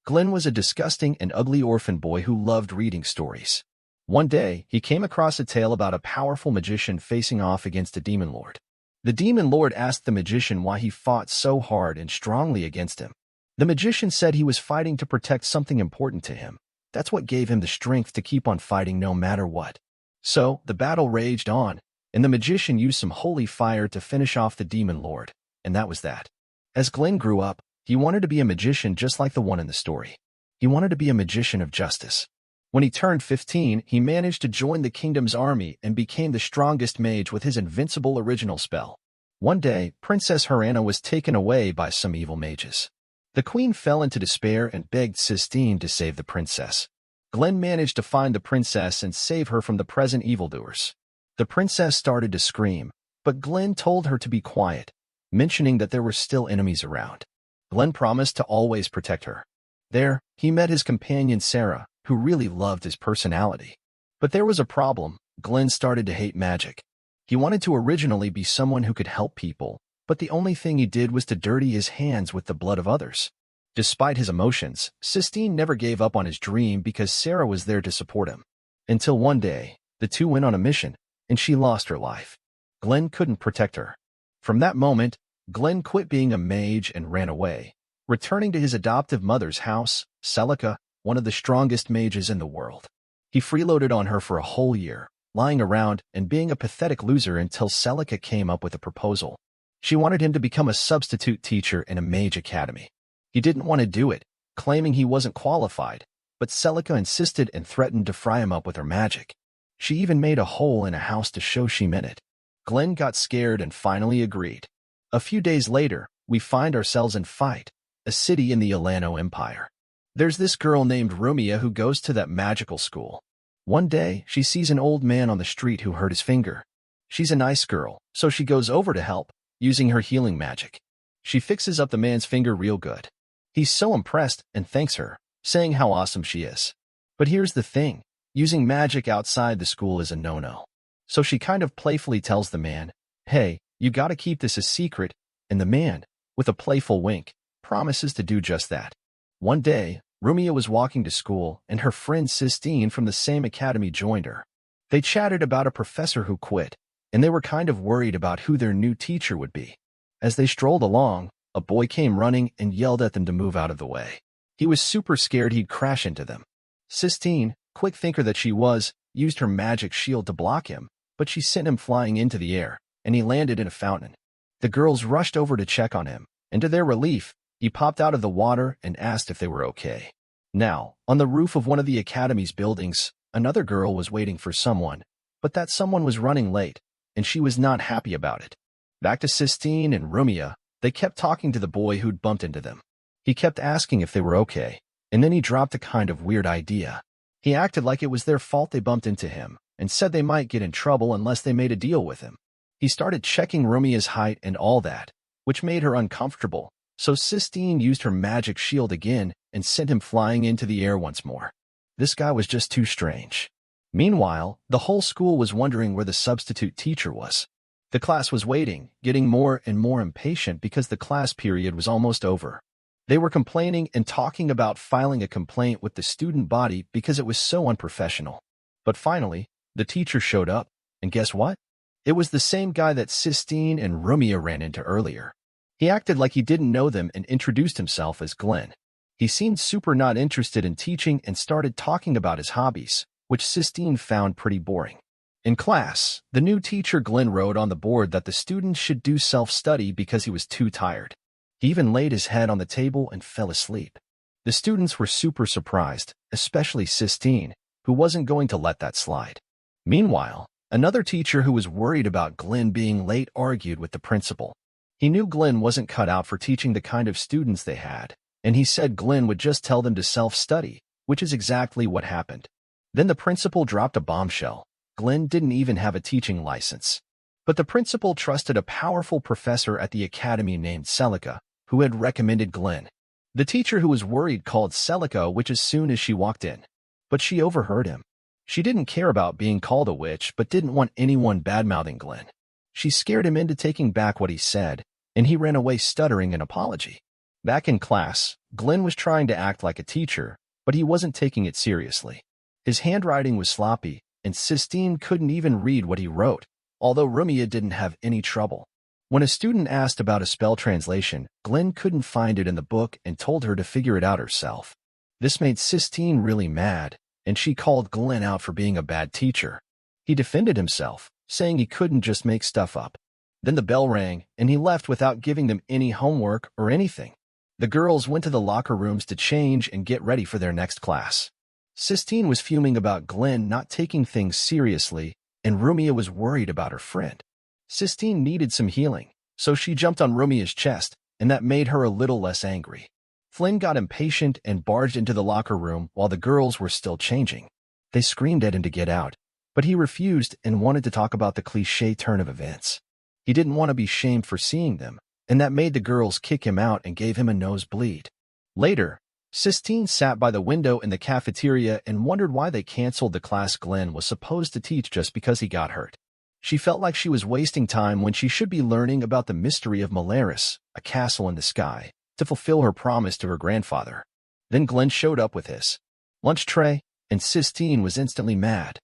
Glenn was a disgusting and ugly orphan boy who loved reading stories. One day, he came across a tale about a powerful magician facing off against a demon lord. The demon lord asked the magician why he fought so hard and strongly against him. The magician said he was fighting to protect something important to him. That's what gave him the strength to keep on fighting no matter what. So, the battle raged on, and the magician used some holy fire to finish off the demon lord, and that was that. As Glenn grew up, he wanted to be a magician just like the one in the story. He wanted to be a magician of justice. When he turned 15, he managed to join the kingdom's army and became the strongest mage with his invincible original spell. One day, Princess Harana was taken away by some evil mages. The queen fell into despair and begged Sistine to save the princess. Glenn managed to find the princess and save her from the present evildoers. The princess started to scream, but Glenn told her to be quiet, mentioning that there were still enemies around. Glenn promised to always protect her. There, he met his companion Sarah, who really loved his personality. But there was a problem. Glenn started to hate magic. He wanted to originally be someone who could help people, but the only thing he did was to dirty his hands with the blood of others. Despite his emotions, Sistine never gave up on his dream because Sarah was there to support him. Until one day, the two went on a mission, and she lost her life. Glenn couldn't protect her. From that moment, Glenn quit being a mage and ran away, returning to his adoptive mother's house, Celica, one of the strongest mages in the world. He freeloaded on her for a whole year, lying around and being a pathetic loser until Celica came up with a proposal. She wanted him to become a substitute teacher in a mage academy. He didn't want to do it, claiming he wasn't qualified, but Celica insisted and threatened to fry him up with her magic. She even made a hole in a house to show she meant it. Glenn got scared and finally agreed. A few days later, we find ourselves in Fight, a city in the Alano Empire. There's this girl named Rumia who goes to that magical school. One day, she sees an old man on the street who hurt his finger. She's a nice girl, so she goes over to help, using her healing magic. She fixes up the man's finger real good. He's so impressed and thanks her, saying how awesome she is. But here's the thing, using magic outside the school is a no-no. So she kind of playfully tells the man, "Hey, you gotta keep this a secret," and the man, with a playful wink, promises to do just that. One day, Rumia was walking to school, and her friend Sistine from the same academy joined her. They chatted about a professor who quit, and they were kind of worried about who their new teacher would be. As they strolled along, a boy came running and yelled at them to move out of the way. He was super scared he'd crash into them. Sistine, quick thinker that she was, used her magic shield to block him, but she sent him flying into the air, and he landed in a fountain. The girls rushed over to check on him, and to their relief, he popped out of the water and asked if they were okay. Now, on the roof of one of the academy's buildings, another girl was waiting for someone, but that someone was running late, and she was not happy about it. Back to Sistine and Rumia, they kept talking to the boy who'd bumped into them. He kept asking if they were okay, and then he dropped a kind of weird idea. He acted like it was their fault they bumped into him, and said they might get in trouble unless they made a deal with him. He started checking Rumia's height and all that, which made her uncomfortable, so Sistine used her magic shield again and sent him flying into the air once more. This guy was just too strange. Meanwhile, the whole school was wondering where the substitute teacher was. The class was waiting, getting more and more impatient because the class period was almost over. They were complaining and talking about filing a complaint with the student body because it was so unprofessional. But finally, the teacher showed up, and guess what? It was the same guy that Sistine and Rumia ran into earlier. He acted like he didn't know them and introduced himself as Glenn. He seemed super not interested in teaching and started talking about his hobbies, which Sistine found pretty boring. In class, the new teacher Glenn wrote on the board that the students should do self-study because he was too tired. He even laid his head on the table and fell asleep. The students were super surprised, especially Sistine, who wasn't going to let that slide. Meanwhile, another teacher who was worried about Glenn being late argued with the principal. He knew Glenn wasn't cut out for teaching the kind of students they had, and he said Glenn would just tell them to self-study, which is exactly what happened. Then the principal dropped a bombshell. Glenn didn't even have a teaching license. But the principal trusted a powerful professor at the academy named Celica, who had recommended Glenn. The teacher who was worried called Celica a witch as soon as she walked in. But she overheard him. She didn't care about being called a witch but didn't want anyone bad-mouthing Glenn. She scared him into taking back what he said, and he ran away stuttering an apology. Back in class, Glenn was trying to act like a teacher, but he wasn't taking it seriously. His handwriting was sloppy, and Sistine couldn't even read what he wrote, although Rumia didn't have any trouble. When a student asked about a spell translation, Glenn couldn't find it in the book and told her to figure it out herself. This made Sistine really mad, and she called Glenn out for being a bad teacher. He defended himself, saying he couldn't just make stuff up. Then the bell rang, and he left without giving them any homework or anything. The girls went to the locker rooms to change and get ready for their next class. Sistine was fuming about Glenn not taking things seriously, and Rumia was worried about her friend. Sistine needed some healing, so she jumped on Rumia's chest, and that made her a little less angry. Flynn got impatient and barged into the locker room while the girls were still changing. They screamed at him to get out, but he refused and wanted to talk about the cliché turn of events. He didn't want to be shamed for seeing them, and that made the girls kick him out and gave him a nosebleed. Later, Sistine sat by the window in the cafeteria and wondered why they canceled the class Glenn was supposed to teach just because he got hurt. She felt like she was wasting time when she should be learning about the mystery of Malaris, a castle in the sky, to fulfill her promise to her grandfather. Then Glenn showed up with his lunch tray, and Sistine was instantly mad.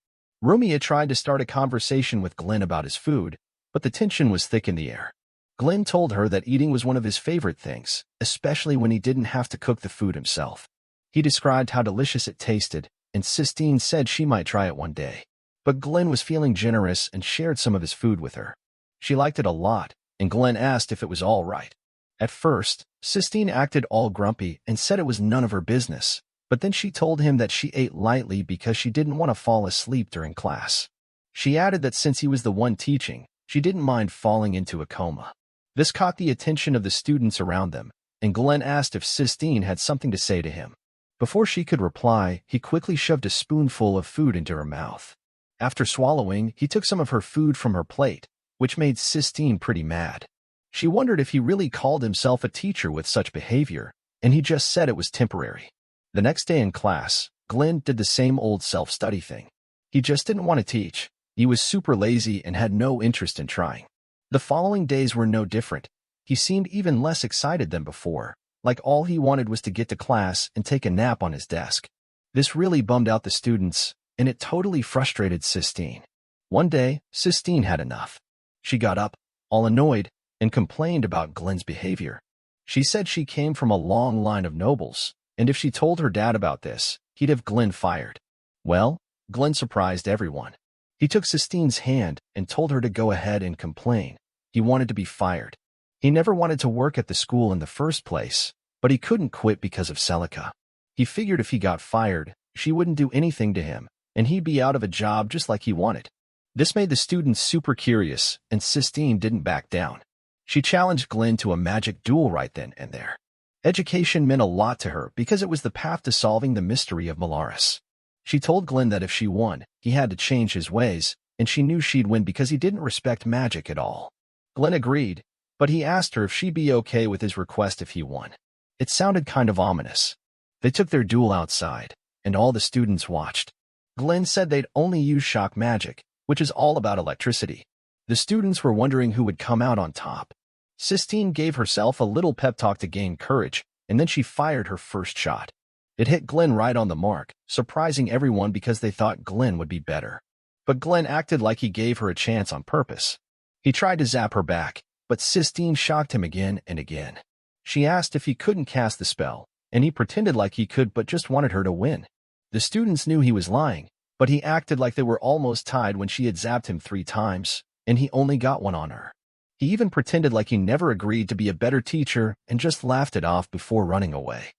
Rumia tried to start a conversation with Glenn about his food, but the tension was thick in the air. Glenn told her that eating was one of his favorite things, especially when he didn't have to cook the food himself. He described how delicious it tasted, and Sistine said she might try it one day. But Glenn was feeling generous and shared some of his food with her. She liked it a lot, and Glenn asked if it was all right. At first, Sistine acted all grumpy and said it was none of her business, but then she told him that she ate lightly because she didn't want to fall asleep during class. She added that since he was the one teaching, she didn't mind falling into a coma. This caught the attention of the students around them, and Glenn asked if Sistine had something to say to him. Before she could reply, he quickly shoved a spoonful of food into her mouth. After swallowing, he took some of her food from her plate, which made Sistine pretty mad. She wondered if he really called himself a teacher with such behavior, and he just said it was temporary. The next day in class, Glenn did the same old self-study thing. He just didn't want to teach. He was super lazy and had no interest in trying. The following days were no different. He seemed even less excited than before, like all he wanted was to get to class and take a nap on his desk. This really bummed out the students, and it totally frustrated Sistine. One day, Sistine had enough. She got up, all annoyed, and complained about Glenn's behavior. She said she came from a long line of nobles, and if she told her dad about this, he'd have Glenn fired. Well, Glenn surprised everyone. He took Sistine's hand and told her to go ahead and complain. He wanted to be fired. He never wanted to work at the school in the first place, but he couldn't quit because of Celica. He figured if he got fired, she wouldn't do anything to him, and he'd be out of a job just like he wanted. This made the students super curious, and Sistine didn't back down. She challenged Glenn to a magic duel right then and there. Education meant a lot to her because it was the path to solving the mystery of Malaris. She told Glenn that if she won, he had to change his ways, and she knew she'd win because he didn't respect magic at all. Glenn agreed, but he asked her if she'd be okay with his request if he won. It sounded kind of ominous. They took their duel outside, and all the students watched. Glenn said they'd only use shock magic, which is all about electricity. The students were wondering who would come out on top. Sistine gave herself a little pep talk to gain courage, and then she fired her first shot. It hit Glenn right on the mark, surprising everyone because they thought Glenn would be better. But Glenn acted like he gave her a chance on purpose. He tried to zap her back, but Sistine shocked him again and again. She asked if he couldn't cast the spell, and he pretended like he could but just wanted her to win. The students knew he was lying, but he acted like they were almost tied when she had zapped him 3 times, and he only got one on her. He even pretended like he never agreed to be a better teacher and just laughed it off before running away.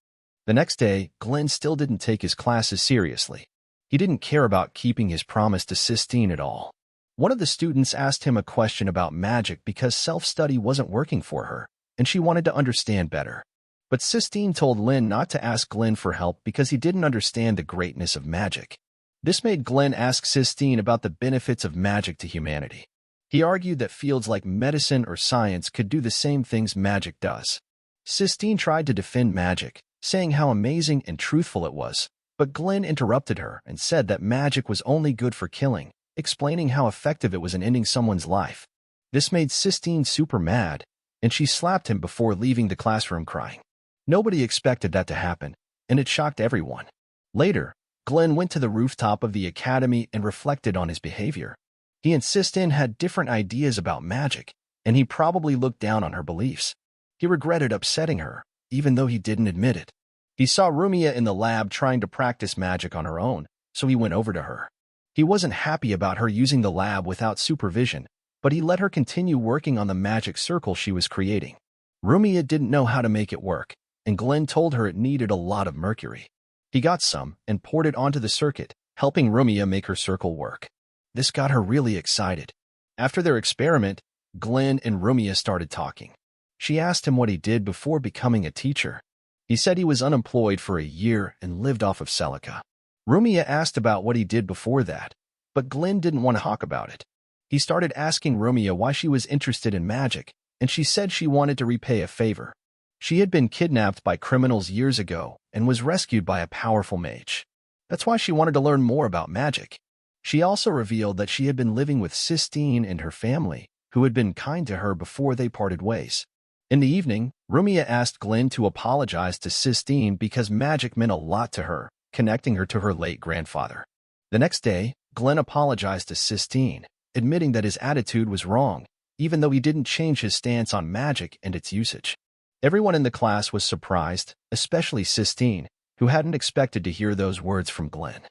The next day, Glenn still didn't take his classes seriously. He didn't care about keeping his promise to Sistine at all. One of the students asked him a question about magic because self-study wasn't working for her, and she wanted to understand better. But Sistine told Lynn not to ask Glenn for help because he didn't understand the greatness of magic. This made Glenn ask Sistine about the benefits of magic to humanity. He argued that fields like medicine or science could do the same things magic does. Sistine tried to defend magic, saying how amazing and truthful it was, but Glenn interrupted her and said that magic was only good for killing, explaining how effective it was in ending someone's life. This made Sistine super mad, and she slapped him before leaving the classroom crying. Nobody expected that to happen, and it shocked everyone. Later, Glenn went to the rooftop of the academy and reflected on his behavior. He and Sistine had different ideas about magic, and he probably looked down on her beliefs. He regretted upsetting her, even though he didn't admit it. He saw Rumia in the lab trying to practice magic on her own, so he went over to her. He wasn't happy about her using the lab without supervision, but he let her continue working on the magic circle she was creating. Rumia didn't know how to make it work, and Glenn told her it needed a lot of mercury. He got some and poured it onto the circuit, helping Rumia make her circle work. This got her really excited. After their experiment, Glenn and Rumia started talking. She asked him what he did before becoming a teacher. He said he was unemployed for a year and lived off of Celica. Rumia asked about what he did before that, but Glenn didn't want to talk about it. He started asking Rumia why she was interested in magic, and she said she wanted to repay a favor. She had been kidnapped by criminals years ago and was rescued by a powerful mage. That's why she wanted to learn more about magic. She also revealed that she had been living with Sistine and her family, who had been kind to her before they parted ways. In the evening, Rumia asked Glenn to apologize to Sistine because magic meant a lot to her, connecting her to her late grandfather. The next day, Glenn apologized to Sistine, admitting that his attitude was wrong, even though he didn't change his stance on magic and its usage. Everyone in the class was surprised, especially Sistine, who hadn't expected to hear those words from Glenn.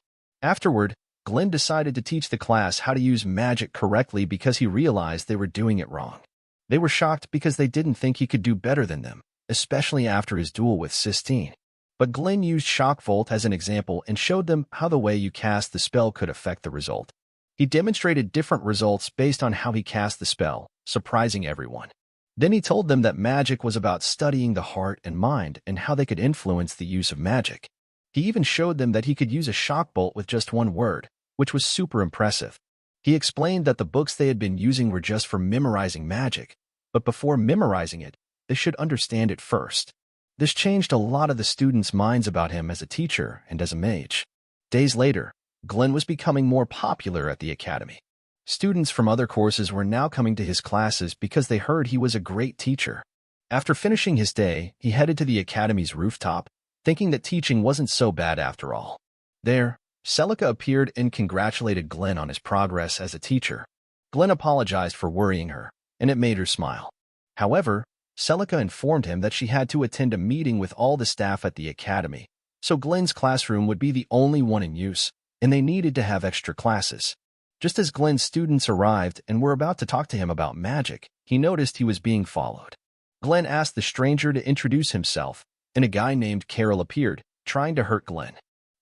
Afterward, Glenn decided to teach the class how to use magic correctly because he realized they were doing it wrong. They were shocked because they didn't think he could do better than them, especially after his duel with Sistine. But Glenn used Shock Volt as an example and showed them how the way you cast the spell could affect the result. He demonstrated different results based on how he cast the spell, surprising everyone. Then he told them that magic was about studying the heart and mind and how they could influence the use of magic. He even showed them that he could use a shock bolt with just one word, which was super impressive. He explained that the books they had been using were just for memorizing magic, but before memorizing it, they should understand it first. This changed a lot of the students' minds about him as a teacher and as a mage. Days later, Glenn was becoming more popular at the academy. Students from other courses were now coming to his classes because they heard he was a great teacher. After finishing his day, he headed to the academy's rooftop, thinking that teaching wasn't so bad after all. There, Celica appeared and congratulated Glenn on his progress as a teacher. Glenn apologized for worrying her, and it made her smile. However, Celica informed him that she had to attend a meeting with all the staff at the academy, so Glenn's classroom would be the only one in use, and they needed to have extra classes. Just as Glenn's students arrived and were about to talk to him about magic, he noticed he was being followed. Glenn asked the stranger to introduce himself, and a guy named Carol appeared, trying to hurt Glenn.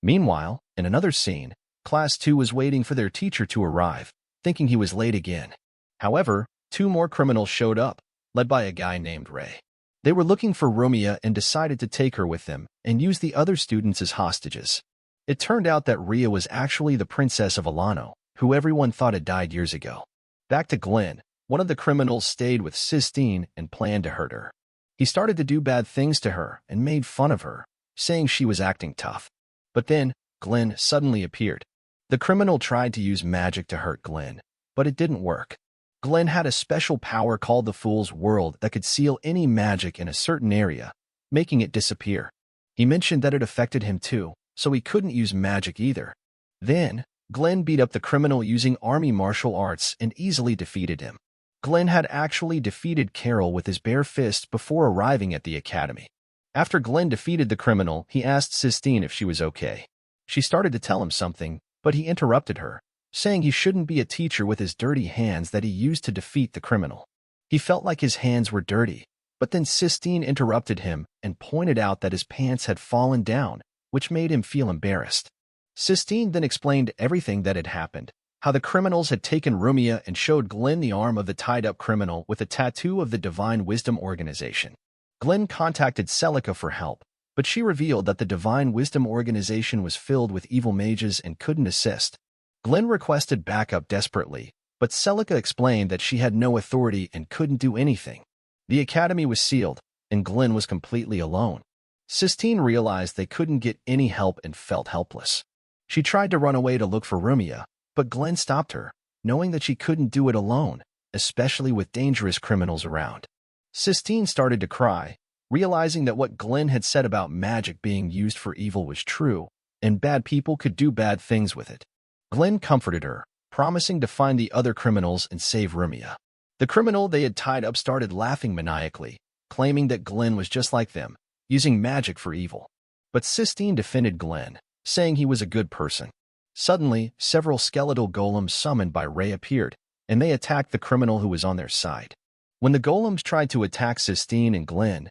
Meanwhile, in another scene, Class 2 was waiting for their teacher to arrive, thinking he was late again. However, 2 more criminals showed up, led by a guy named Ray. They were looking for Rumia and decided to take her with them and use the other students as hostages. It turned out that Ria was actually the princess of Alano, who everyone thought had died years ago. Back to Glenn, one of the criminals stayed with Sistine and planned to hurt her. He started to do bad things to her and made fun of her, saying she was acting tough. But then, Glenn suddenly appeared. The criminal tried to use magic to hurt Glenn, but it didn't work. Glenn had a special power called the Fool's World that could seal any magic in a certain area, making it disappear. He mentioned that it affected him too, so he couldn't use magic either. Then, Glenn beat up the criminal using army martial arts and easily defeated him. Glenn had actually defeated Carol with his bare fist before arriving at the academy. After Glenn defeated the criminal, he asked Sistine if she was okay. She started to tell him something, but he interrupted her, saying he shouldn't be a teacher with his dirty hands that he used to defeat the criminal. He felt like his hands were dirty, but then Sistine interrupted him and pointed out that his pants had fallen down, which made him feel embarrassed. Sistine then explained everything that had happened, how the criminals had taken Rumia and showed Glenn the arm of the tied-up criminal with a tattoo of the Divine Wisdom Organization. Glenn contacted Celica for help, but she revealed that the Divine Wisdom Organization was filled with evil mages and couldn't assist. Glenn requested backup desperately, but Celica explained that she had no authority and couldn't do anything. The academy was sealed, and Glenn was completely alone. Sistine realized they couldn't get any help and felt helpless. She tried to run away to look for Rumia, but Glenn stopped her, knowing that she couldn't do it alone, especially with dangerous criminals around. Sistine started to cry, Realizing that what Glenn had said about magic being used for evil was true, and bad people could do bad things with it, Glenn comforted her, promising to find the other criminals and save Rumia. The criminal they had tied up started laughing maniacally, claiming that Glenn was just like them, using magic for evil. But Sistine defended Glenn, saying he was a good person. Suddenly, several skeletal golems summoned by Ray appeared, and they attacked the criminal who was on their side. When the golems tried to attack Sistine and Glenn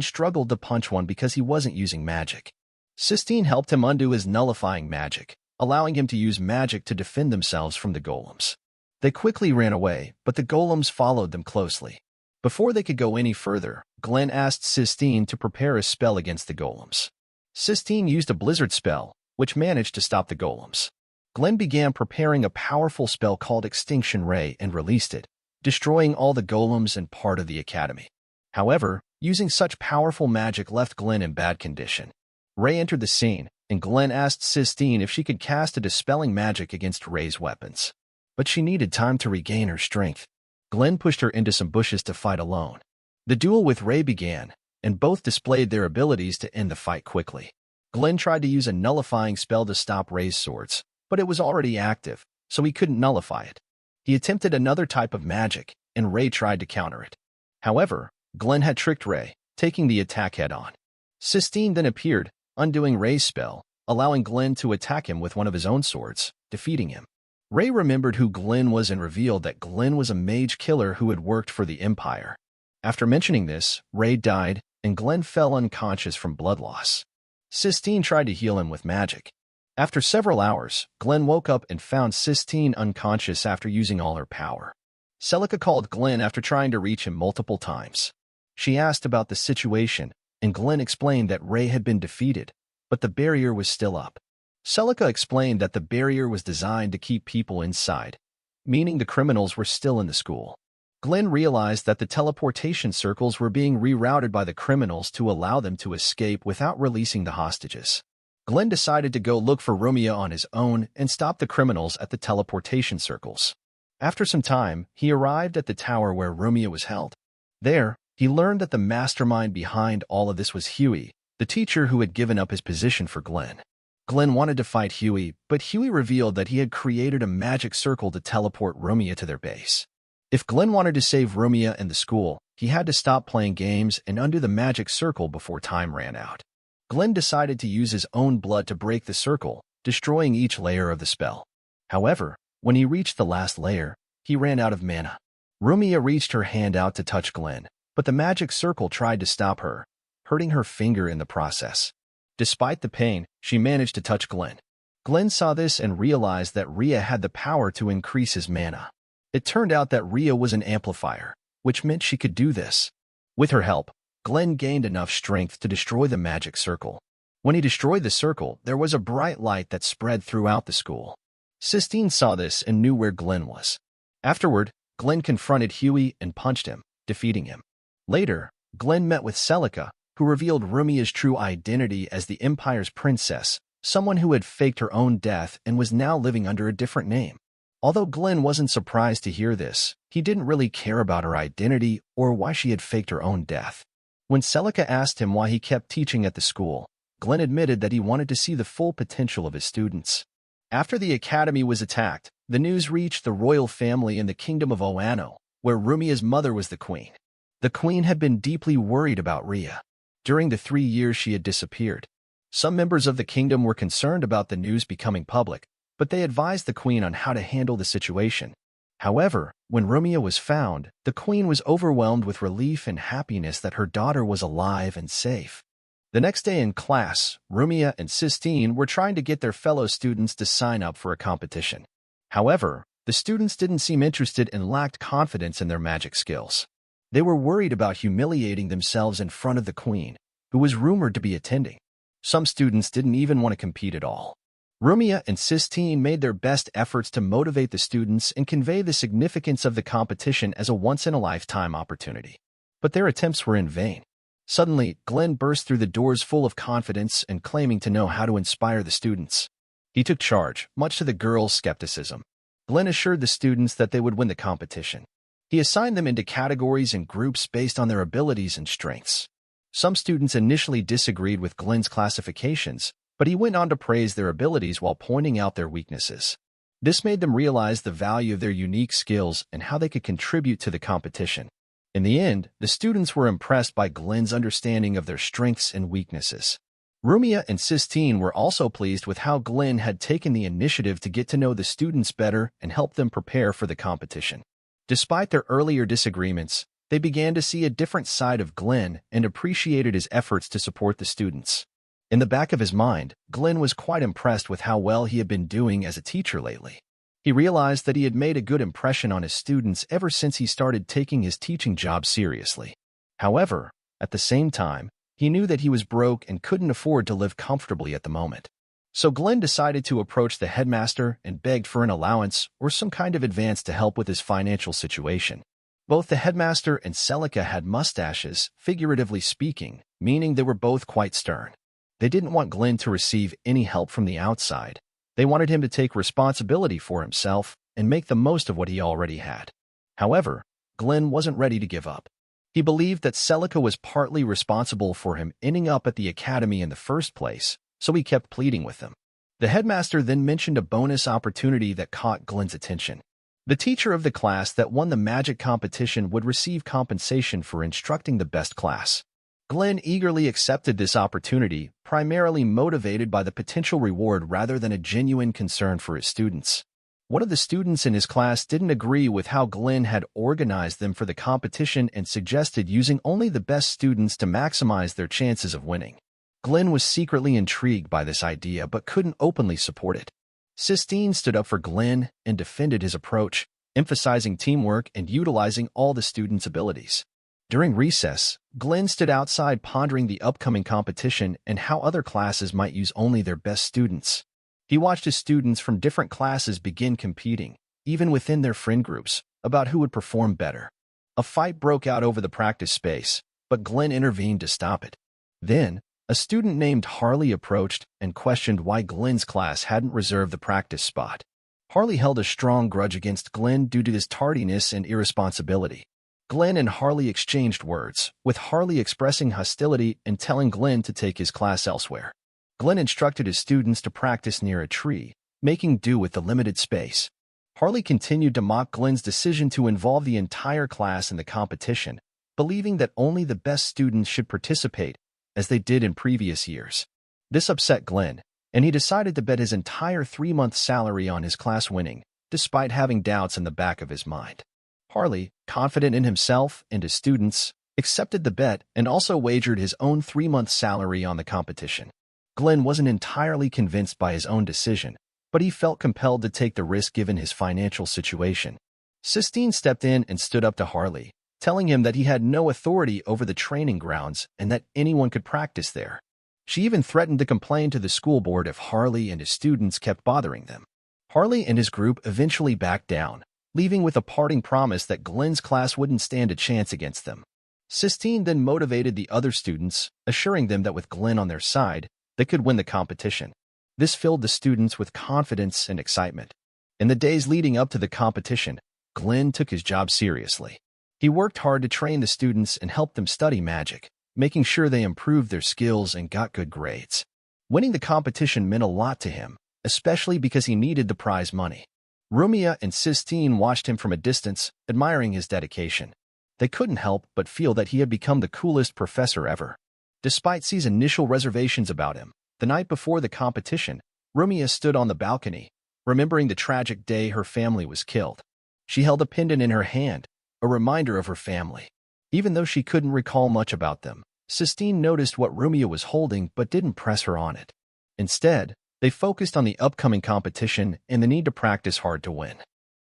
struggled to punch one because he wasn't using magic. Sistine helped him undo his nullifying magic, allowing him to use magic to defend themselves from the golems. They quickly ran away, but the golems followed them closely. Before they could go any further, Glenn asked Sistine to prepare a spell against the golems. Sistine used a blizzard spell, which managed to stop the golems. Glenn began preparing a powerful spell called Extinction Ray and released it, destroying all the golems and part of the academy. However, using such powerful magic left Glenn in bad condition. Ray entered the scene, and Glenn asked Sistine if she could cast a dispelling magic against Ray's weapons. But she needed time to regain her strength. Glenn pushed her into some bushes to fight alone. The duel with Ray began, and both displayed their abilities to end the fight quickly. Glenn tried to use a nullifying spell to stop Ray's swords, but it was already active, so he couldn't nullify it. He attempted another type of magic, and Ray tried to counter it. However, Glenn had tricked Ray, taking the attack head-on. Sistine then appeared, undoing Ray's spell, allowing Glenn to attack him with one of his own swords, defeating him. Ray remembered who Glenn was and revealed that Glenn was a mage killer who had worked for the Empire. After mentioning this, Ray died, and Glenn fell unconscious from blood loss. Sistine tried to heal him with magic. After several hours, Glenn woke up and found Sistine unconscious after using all her power. Celica called Glenn after trying to reach him multiple times. She asked about the situation, and Glenn explained that Ray had been defeated, but the barrier was still up. Celica explained that the barrier was designed to keep people inside, meaning the criminals were still in the school. Glenn realized that the teleportation circles were being rerouted by the criminals to allow them to escape without releasing the hostages. Glenn decided to go look for Rumia on his own and stop the criminals at the teleportation circles. After some time, he arrived at the tower where Rumia was held. There, he learned that the mastermind behind all of this was Huey, the teacher who had given up his position for Glenn. Glenn wanted to fight Huey, but Huey revealed that he had created a magic circle to teleport Rumia to their base. If Glenn wanted to save Rumia and the school, he had to stop playing games and undo the magic circle before time ran out. Glenn decided to use his own blood to break the circle, destroying each layer of the spell. However, when he reached the last layer, he ran out of mana. Rumia reached her hand out to touch Glenn, but the magic circle tried to stop her, hurting her finger in the process. Despite the pain, she managed to touch Glenn. Glenn saw this and realized that Rhea had the power to increase his mana. It turned out that Rhea was an amplifier, which meant she could do this. With her help, Glenn gained enough strength to destroy the magic circle. When he destroyed the circle, there was a bright light that spread throughout the school. Sistine saw this and knew where Glenn was. Afterward, Glenn confronted Huey and punched him, defeating him. Later, Glenn met with Celica, who revealed Rumia's true identity as the Empire's princess, someone who had faked her own death and was now living under a different name. Although Glenn wasn't surprised to hear this, he didn't really care about her identity or why she had faked her own death. When Celica asked him why he kept teaching at the school, Glenn admitted that he wanted to see the full potential of his students. After the academy was attacked, the news reached the royal family in the kingdom of Oano, where Rumia's mother was the queen. The queen had been deeply worried about Rhea. During the 3 years she had disappeared, some members of the kingdom were concerned about the news becoming public, but they advised the queen on how to handle the situation. However, when Rumia was found, the queen was overwhelmed with relief and happiness that her daughter was alive and safe. The next day in class, Rumia and Sistine were trying to get their fellow students to sign up for a competition. However, the students didn't seem interested and lacked confidence in their magic skills. They were worried about humiliating themselves in front of the queen, who was rumored to be attending. Some students didn't even want to compete at all. Rumia and Sistine made their best efforts to motivate the students and convey the significance of the competition as a once-in-a-lifetime opportunity. But their attempts were in vain. Suddenly, Glenn burst through the doors full of confidence and claiming to know how to inspire the students. He took charge, much to the girls' skepticism. Glenn assured the students that they would win the competition. He assigned them into categories and groups based on their abilities and strengths. Some students initially disagreed with Glenn's classifications, but he went on to praise their abilities while pointing out their weaknesses. This made them realize the value of their unique skills and how they could contribute to the competition. In the end, the students were impressed by Glenn's understanding of their strengths and weaknesses. Rumia and Sistine were also pleased with how Glenn had taken the initiative to get to know the students better and help them prepare for the competition. Despite their earlier disagreements, they began to see a different side of Glenn and appreciated his efforts to support the students. In the back of his mind, Glenn was quite impressed with how well he had been doing as a teacher lately. He realized that he had made a good impression on his students ever since he started taking his teaching job seriously. However, at the same time, he knew that he was broke and couldn't afford to live comfortably at the moment. So Glenn decided to approach the headmaster and begged for an allowance or some kind of advance to help with his financial situation. Both the headmaster and Celica had mustaches, figuratively speaking, meaning they were both quite stern. They didn't want Glenn to receive any help from the outside. They wanted him to take responsibility for himself and make the most of what he already had. However, Glenn wasn't ready to give up. He believed that Celica was partly responsible for him ending up at the academy in the first place, so he kept pleading with them. The headmaster then mentioned a bonus opportunity that caught Glenn's attention. The teacher of the class that won the magic competition would receive compensation for instructing the best class. Glenn eagerly accepted this opportunity, primarily motivated by the potential reward rather than a genuine concern for his students. One of the students in his class didn't agree with how Glenn had organized them for the competition and suggested using only the best students to maximize their chances of winning. Glenn was secretly intrigued by this idea but couldn't openly support it. Sistine stood up for Glenn and defended his approach, emphasizing teamwork and utilizing all the students' abilities. During recess, Glenn stood outside pondering the upcoming competition and how other classes might use only their best students. He watched his students from different classes begin competing, even within their friend groups, about who would perform better. A fight broke out over the practice space, but Glenn intervened to stop it. Then, a student named Harley approached and questioned why Glenn's class hadn't reserved the practice spot. Harley held a strong grudge against Glenn due to his tardiness and irresponsibility. Glenn and Harley exchanged words, with Harley expressing hostility and telling Glenn to take his class elsewhere. Glenn instructed his students to practice near a tree, making do with the limited space. Harley continued to mock Glenn's decision to involve the entire class in the competition, believing that only the best students should participate, as they did in previous years. This upset Glenn, and he decided to bet his entire 3-month salary on his class winning, despite having doubts in the back of his mind. Harley, confident in himself and his students, accepted the bet and also wagered his own 3-month salary on the competition. Glenn wasn't entirely convinced by his own decision, but he felt compelled to take the risk given his financial situation. Sistine stepped in and stood up to Harley, telling him that he had no authority over the training grounds and that anyone could practice there. She even threatened to complain to the school board if Harley and his students kept bothering them. Harley and his group eventually backed down, leaving with a parting promise that Glenn's class wouldn't stand a chance against them. Sistine then motivated the other students, assuring them that with Glenn on their side, they could win the competition. This filled the students with confidence and excitement. In the days leading up to the competition, Glenn took his job seriously. He worked hard to train the students and help them study magic, making sure they improved their skills and got good grades. Winning the competition meant a lot to him, especially because he needed the prize money. Rumia and Sistine watched him from a distance, admiring his dedication. They couldn't help but feel that he had become the coolest professor ever. Despite C's initial reservations about him, the night before the competition, Rumia stood on the balcony, remembering the tragic day her family was killed. She held a pendant in her hand, a reminder of her family. Even though she couldn't recall much about them, Sistine noticed what Rumia was holding but didn't press her on it. Instead, they focused on the upcoming competition and the need to practice hard to win.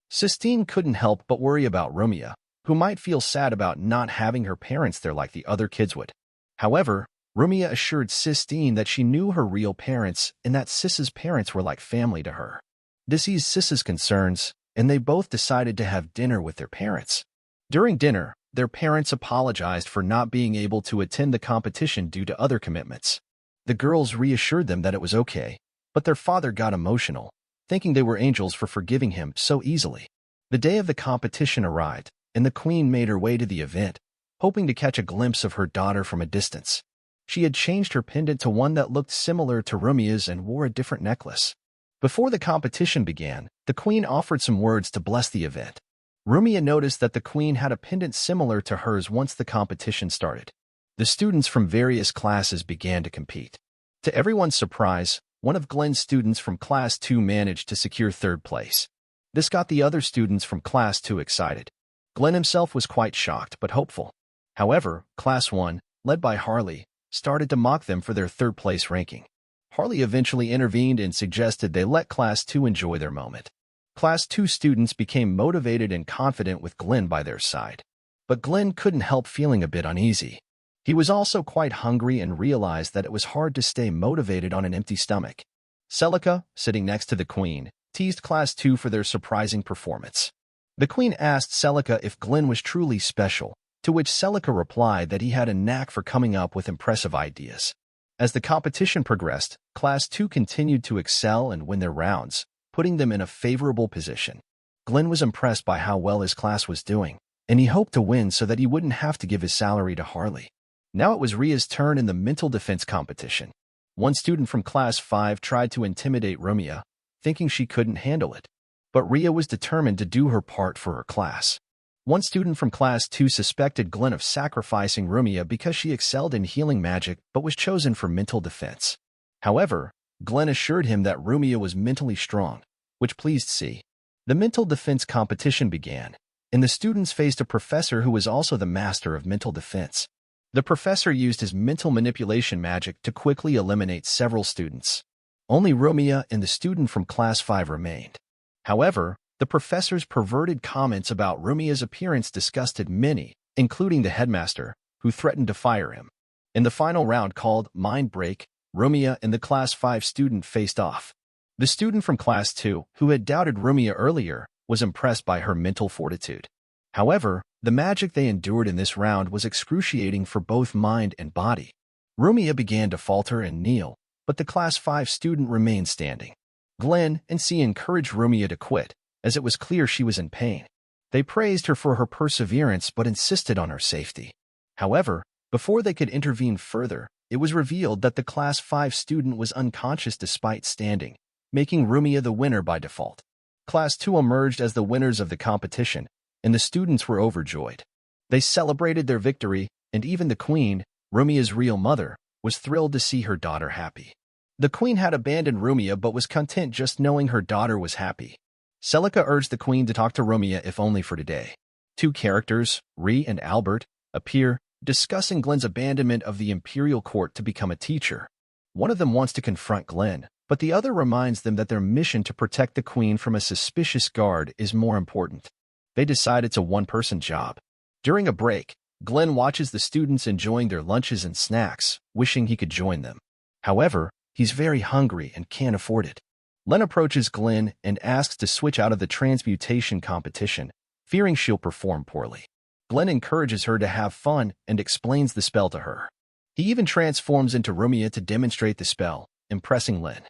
Sistine couldn't help but worry about Rumia, who might feel sad about not having her parents there like the other kids would. However, Rumia assured Sistine that she knew her real parents and that Sis's parents were like family to her. This eased Sis's concerns, and they both decided to have dinner with their parents. During dinner, their parents apologized for not being able to attend the competition due to other commitments. The girls reassured them that it was okay, but their father got emotional, thinking they were angels for forgiving him so easily. The day of the competition arrived, and the queen made her way to the event, hoping to catch a glimpse of her daughter from a distance. She had changed her pendant to one that looked similar to Rumia's and wore a different necklace. Before the competition began, the queen offered some words to bless the event. Rumia noticed that the queen had a pendant similar to hers once the competition started. The students from various classes began to compete. To everyone's surprise, one of Glenn's students from Class 2 managed to secure third place. This got the other students from Class 2 excited. Glenn himself was quite shocked but hopeful. However, Class 1, led by Harley, started to mock them for their third-place ranking. Harley eventually intervened and suggested they let Class 2 enjoy their moment. Class 2 students became motivated and confident with Glenn by their side. But Glenn couldn't help feeling a bit uneasy. He was also quite hungry and realized that it was hard to stay motivated on an empty stomach. Celica, sitting next to the queen, teased Class 2 for their surprising performance. The queen asked Celica if Glenn was truly special, to which Celica replied that he had a knack for coming up with impressive ideas. As the competition progressed, Class 2 continued to excel and win their rounds, putting them in a favorable position. Glenn was impressed by how well his class was doing, and he hoped to win so that he wouldn't have to give his salary to Harley. Now it was Ria's turn in the mental defense competition. One student from Class 5 tried to intimidate Rumia, thinking she couldn't handle it. But Ria was determined to do her part for her class. One student from Class 2 suspected Glenn of sacrificing Rumia because she excelled in healing magic but was chosen for mental defense. However, Glenn assured him that Rumia was mentally strong, which pleased C. The mental defense competition began, and the students faced a professor who was also the master of mental defense. The professor used his mental manipulation magic to quickly eliminate several students. Only Rumia and the student from Class 5 remained. However, the professor's perverted comments about Rumia's appearance disgusted many, including the headmaster, who threatened to fire him. In the final round called Mind Break, Rumia and the Class 5 student faced off. The student from Class 2, who had doubted Rumia earlier, was impressed by her mental fortitude. However, the magic they endured in this round was excruciating for both mind and body. Rumia began to falter and kneel, but the Class 5 student remained standing. Glenn and C encouraged Rumia to quit, as it was clear she was in pain. They praised her for her perseverance but insisted on her safety. However, before they could intervene further, it was revealed that the Class 5 student was unconscious despite standing, making Rumia the winner by default. Class 2 emerged as the winners of the competition, and the students were overjoyed. They celebrated their victory, and even the queen, Rumia's real mother, was thrilled to see her daughter happy. The queen had abandoned Rumia but was content just knowing her daughter was happy. Celica urged the queen to talk to Rumia if only for today. Two characters, Ree and Albert, appear, discussing Glenn's abandonment of the imperial court to become a teacher. One of them wants to confront Glenn, but the other reminds them that their mission to protect the queen from a suspicious guard is more important. They decide it's a one-person job. During a break, Glenn watches the students enjoying their lunches and snacks, wishing he could join them. However, he's very hungry and can't afford it. Len approaches Glenn and asks to switch out of the transmutation competition, fearing she'll perform poorly. Glenn encourages her to have fun and explains the spell to her. He even transforms into Rumia to demonstrate the spell, impressing Len.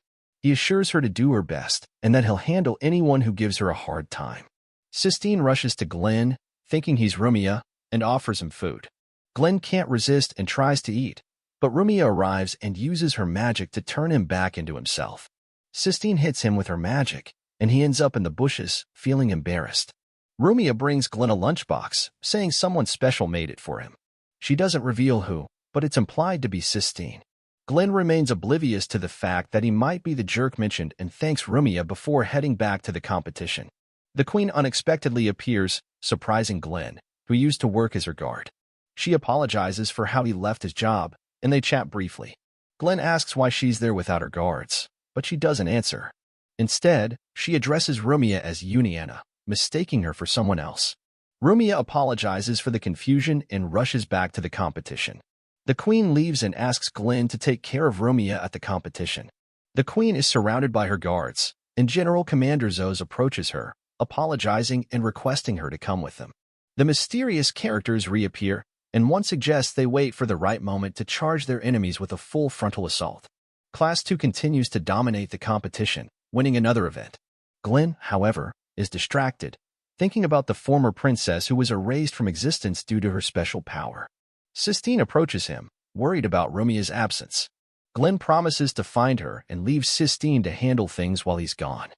He assures her to do her best and that he'll handle anyone who gives her a hard time. Sistine rushes to Glenn, thinking he's Rumia, and offers him food. Glenn can't resist and tries to eat, but Rumia arrives and uses her magic to turn him back into himself. Sistine hits him with her magic, and he ends up in the bushes, feeling embarrassed. Rumia brings Glenn a lunchbox, saying someone special made it for him. She doesn't reveal who, but it's implied to be Sistine. Glenn remains oblivious to the fact that he might be the jerk mentioned and thanks Rumia before heading back to the competition. The queen unexpectedly appears, surprising Glenn, who used to work as her guard. She apologizes for how he left his job, and they chat briefly. Glenn asks why she's there without her guards, but she doesn't answer. Instead, she addresses Rumia as Uniana, mistaking her for someone else. Rumia apologizes for the confusion and rushes back to the competition. The queen leaves and asks Glenn to take care of Rumia at the competition. The queen is surrounded by her guards, and General Commander Zos approaches her, apologizing and requesting her to come with them. The mysterious characters reappear, and one suggests they wait for the right moment to charge their enemies with a full frontal assault. Class 2 continues to dominate the competition, winning another event. Glenn, however, is distracted, thinking about the former princess who was erased from existence due to her special power. Sistine approaches him, worried about Rumia's absence. Glenn promises to find her and leaves Sistine to handle things while he's gone.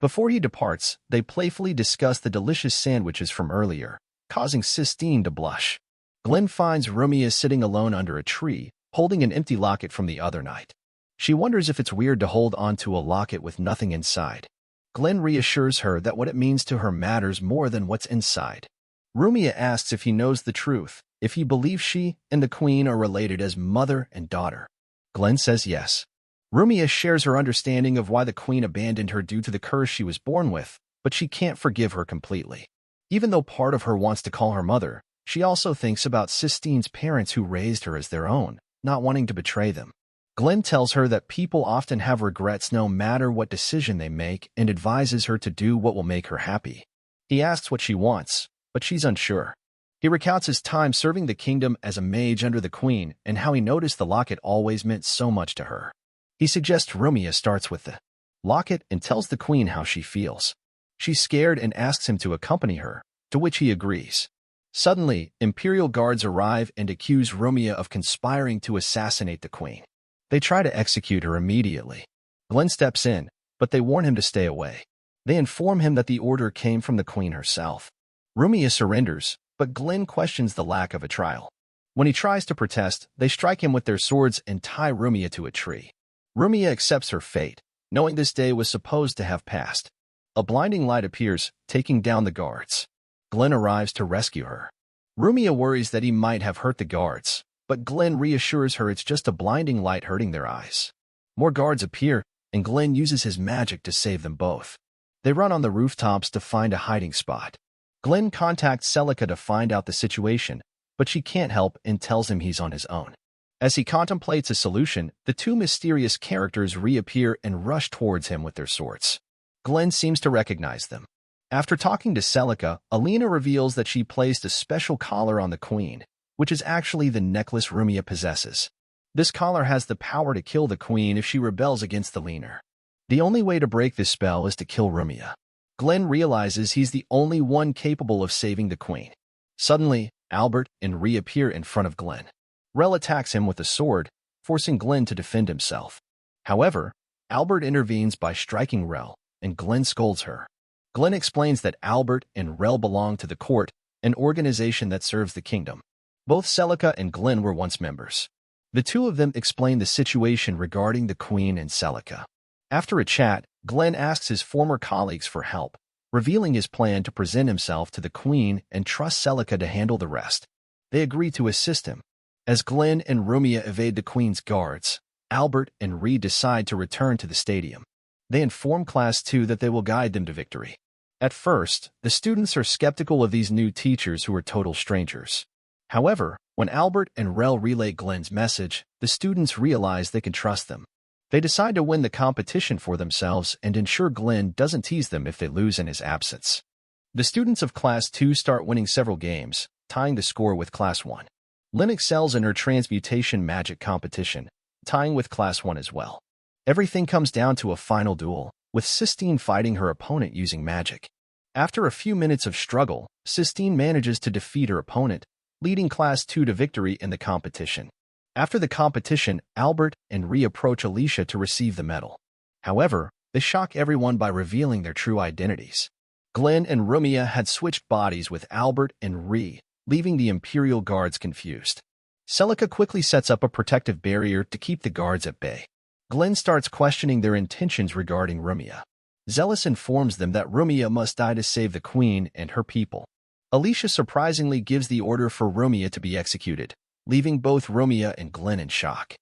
Before he departs, they playfully discuss the delicious sandwiches from earlier, causing Sistine to blush. Glenn finds Rumia sitting alone under a tree, holding an empty locket from the other night. She wonders if it's weird to hold onto a locket with nothing inside. Glenn reassures her that what it means to her matters more than what's inside. Rumia asks if he knows the truth, if he believes she and the queen are related as mother and daughter. Glenn says yes. Rumia shares her understanding of why the queen abandoned her due to the curse she was born with, but she can't forgive her completely. Even though part of her wants to call her mother, she also thinks about Sistine's parents who raised her as their own, not wanting to betray them. Glenn tells her that people often have regrets no matter what decision they make and advises her to do what will make her happy. He asks what she wants, but she's unsure. He recounts his time serving the kingdom as a mage under the queen and how he noticed the locket always meant so much to her. He suggests Rumia starts with the locket and tells the queen how she feels. She's scared and asks him to accompany her, to which he agrees. Suddenly, Imperial guards arrive and accuse Rumia of conspiring to assassinate the queen. They try to execute her immediately. Glenn steps in, but they warn him to stay away. They inform him that the order came from the queen herself. Rumia surrenders, but Glenn questions the lack of a trial. When he tries to protest, they strike him with their swords and tie Rumia to a tree. Rumia accepts her fate, knowing this day was supposed to have passed. A blinding light appears, taking down the guards. Glenn arrives to rescue her. Rumia worries that he might have hurt the guards, but Glenn reassures her it's just a blinding light hurting their eyes. More guards appear, and Glenn uses his magic to save them both. They run on the rooftops to find a hiding spot. Glenn contacts Celica to find out the situation, but she can't help and tells him he's on his own. As he contemplates a solution, the two mysterious characters reappear and rush towards him with their swords. Glenn seems to recognize them. After talking to Celica, Alina reveals that she placed a special collar on the queen, which is actually the necklace Rumia possesses. This collar has the power to kill the queen if she rebels against the leaner. The only way to break this spell is to kill Rumia. Glenn realizes he's the only one capable of saving the queen. Suddenly, Albert and Rhea appear in front of Glenn. Rel attacks him with a sword, forcing Glenn to defend himself. However, Albert intervenes by striking Rel, and Glenn scolds her. Glenn explains that Albert and Rel belong to the court, an organization that serves the kingdom. Both Celica and Glenn were once members. The two of them explain the situation regarding the queen and Celica. After a chat, Glenn asks his former colleagues for help, revealing his plan to present himself to the queen and trust Celica to handle the rest. They agree to assist him. As Glenn and Rumia evade the queen's guards, Albert and Reed decide to return to the stadium. They inform Class 2 that they will guide them to victory. At first, the students are skeptical of these new teachers who are total strangers. However, when Albert and Rel relay Glenn's message, the students realize they can trust them. They decide to win the competition for themselves and ensure Glenn doesn't tease them if they lose in his absence. The students of Class 2 start winning several games, tying the score with Class 1. Lynn excels in her transmutation magic competition, tying with Class 1 as well. Everything comes down to a final duel, with Sistine fighting her opponent using magic. After a few minutes of struggle, Sistine manages to defeat her opponent, leading Class 2 to victory in the competition. After the competition, Albert and Rhea approach Alicia to receive the medal. However, they shock everyone by revealing their true identities. Glenn and Rumia had switched bodies with Albert and Rhea, leaving the Imperial guards confused. Celica quickly sets up a protective barrier to keep the guards at bay. Glenn starts questioning their intentions regarding Rumia. Zealous informs them that Rumia must die to save the queen and her people. Alicia surprisingly gives the order for Rumia to be executed, leaving both Rumia and Glenn in shock.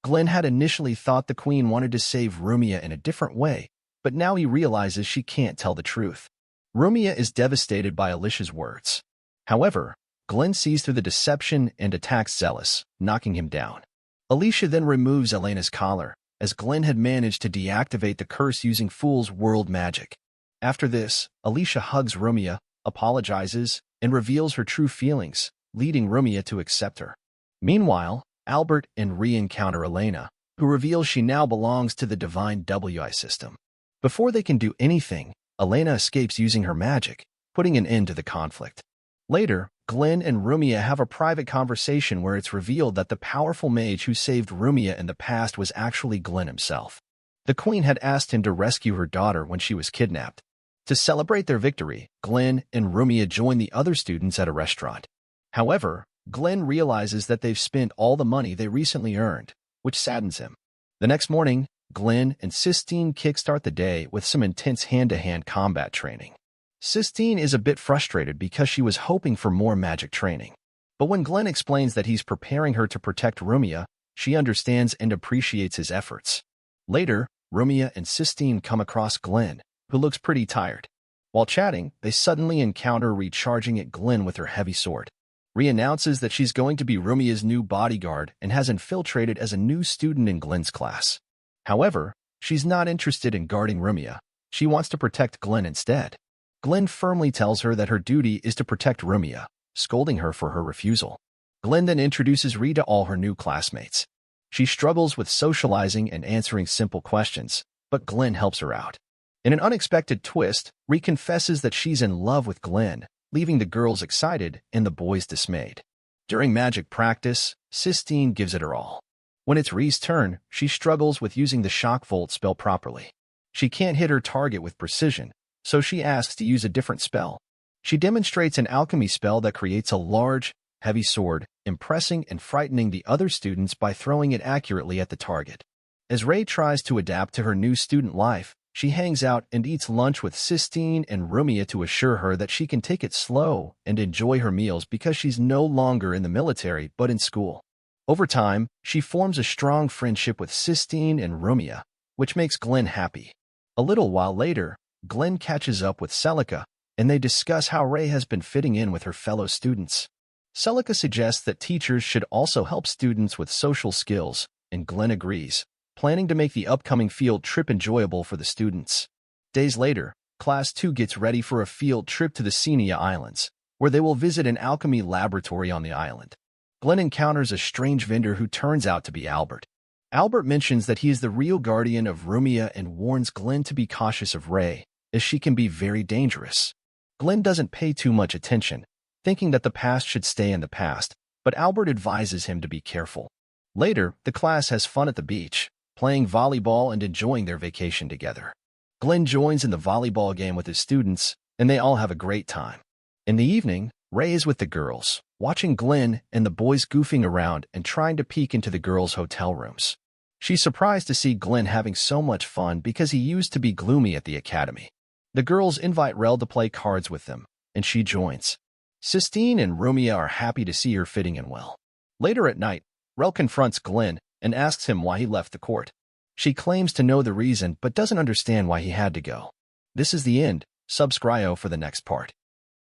Glenn had initially thought the queen wanted to save Rumia in a different way, but now he realizes she can't tell the truth. Rumia is devastated by Alicia's words. However, Glenn sees through the deception and attacks Zealous, knocking him down. Alicia then removes Elena's collar, as Glenn had managed to deactivate the curse using Fool's World magic. After this, Alicia hugs Rumia, apologizes, and reveals her true feelings, leading Rumia to accept her. Meanwhile, Albert and Rhea encounter Elena, who reveals she now belongs to the Divine WI system. Before they can do anything, Elena escapes using her magic, putting an end to the conflict. Later, Glenn and Rumia have a private conversation where it's revealed that the powerful mage who saved Rumia in the past was actually Glenn himself. The queen had asked him to rescue her daughter when she was kidnapped. To celebrate their victory, Glenn and Rumia join the other students at a restaurant. However, Glenn realizes that they've spent all the money they recently earned, which saddens him. The next morning, Glenn and Sistine kickstart the day with some intense hand-to-hand combat training. Sistine is a bit frustrated because she was hoping for more magic training. But when Glenn explains that he's preparing her to protect Rumia, she understands and appreciates his efforts. Later, Rumia and Sistine come across Glenn, who looks pretty tired. While chatting, they suddenly encounter Ree charging at Glenn with her heavy sword. Ree announces that she's going to be Rumia's new bodyguard and has infiltrated as a new student in Glenn's class. However, she's not interested in guarding Rumia. She wants to protect Glenn instead. Glenn firmly tells her that her duty is to protect Rumia, scolding her for her refusal. Glenn then introduces Ree to all her new classmates. She struggles with socializing and answering simple questions, but Glenn helps her out. In an unexpected twist, Ree confesses that she's in love with Glenn, leaving the girls excited and the boys dismayed. During magic practice, Sistine gives it her all. When it's Ree's turn, she struggles with using the shock volt spell properly. She can't hit her target with precision, so she asks to use a different spell. She demonstrates an alchemy spell that creates a large, heavy sword, impressing and frightening the other students by throwing it accurately at the target. As Ree tries to adapt to her new student life, she hangs out and eats lunch with Sistine and Rumia to assure her that she can take it slow and enjoy her meals because she's no longer in the military but in school. Over time, she forms a strong friendship with Sistine and Rumia, which makes Glenn happy. A little while later, Glenn catches up with Celica, and they discuss how Ree has been fitting in with her fellow students. Celica suggests that teachers should also help students with social skills, and Glenn agrees, planning to make the upcoming field trip enjoyable for the students. Days later, Class 2 gets ready for a field trip to the Senia Islands, where they will visit an alchemy laboratory on the island. Glenn encounters a strange vendor who turns out to be Albert. Albert mentions that he is the real guardian of Rumia and warns Glenn to be cautious of Ree, as she can be very dangerous. Glenn doesn't pay too much attention, thinking that the past should stay in the past, but Albert advises him to be careful. Later, the class has fun at the beach, playing volleyball and enjoying their vacation together. Glenn joins in the volleyball game with his students, and they all have a great time. In the evening, Ree is with the girls, watching Glenn and the boys goofing around and trying to peek into the girls' hotel rooms. She's surprised to see Glenn having so much fun because he used to be gloomy at the academy. The girls invite Rel to play cards with them, and she joins. Sistine and Rumia are happy to see her fitting in well. Later at night, Rel confronts Glenn and asks him why he left the court. She claims to know the reason but doesn't understand why he had to go. This is the end. Subscribe for the next part.